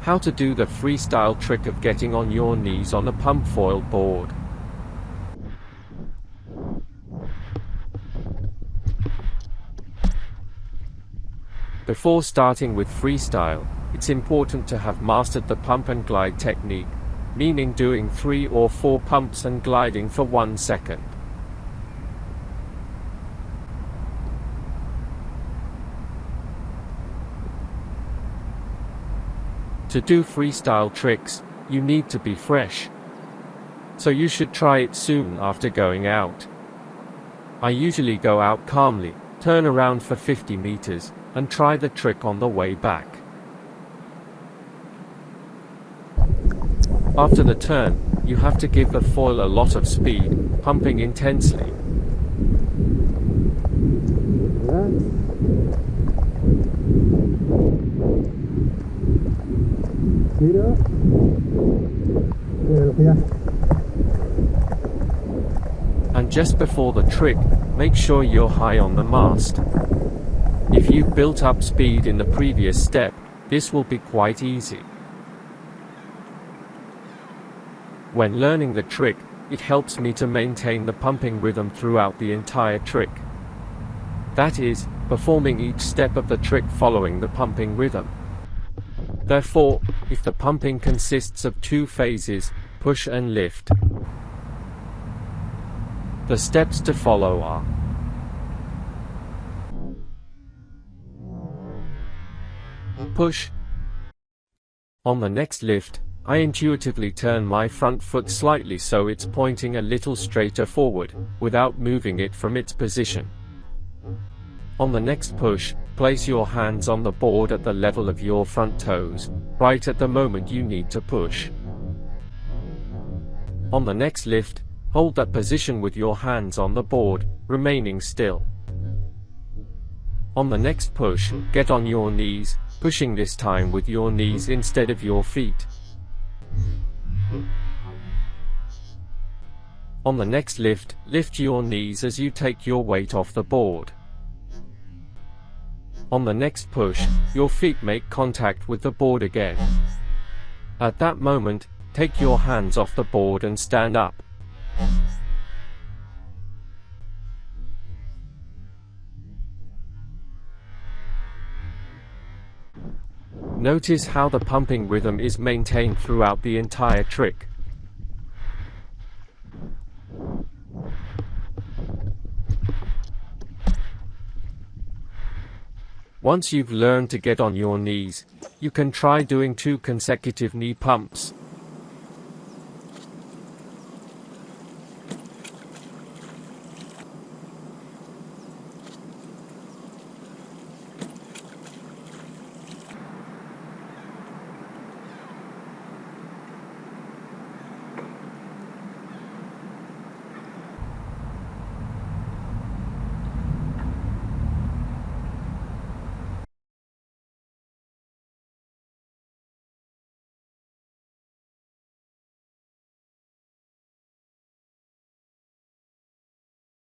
How to do the freestyle trick of getting on your knees on a pump foil board. Before starting with freestyle, it's important to have mastered the pump and glide technique, meaning doing 3 or 4 pumps and gliding for 1 second. To do freestyle tricks, you need to be fresh. So you should try it soon after going out. I usually go out calmly, turn around for 50 meters, and try the trick on the way back. After the turn, you have to give the foil a lot of speed, pumping intensely. And just before the trick, make sure you're high on the mast. If you've built up speed in the previous step, this will be quite easy. When learning the trick, it helps me to maintain the pumping rhythm throughout the entire trick. That is, performing each step of the trick following the pumping rhythm. Therefore, if the pumping consists of 2 phases, push and lift, the steps to follow are: push. On the next lift, I intuitively turn my front foot slightly so it's pointing a little straighter forward, without moving it from its position. On the next push, place your hands on the board at the level of your front toes, right at the moment you need to push. On the next lift, hold that position with your hands on the board, remaining still. On the next push, get on your knees, pushing this time with your knees instead of your feet. On the next lift, lift your knees as you take your weight off the board. On the next push, your feet make contact with the board again. At that moment, take your hands off the board and stand up. Notice how the pumping rhythm is maintained throughout the entire trick. Once you've learned to get on your knees, you can try doing 2 consecutive knee pumps.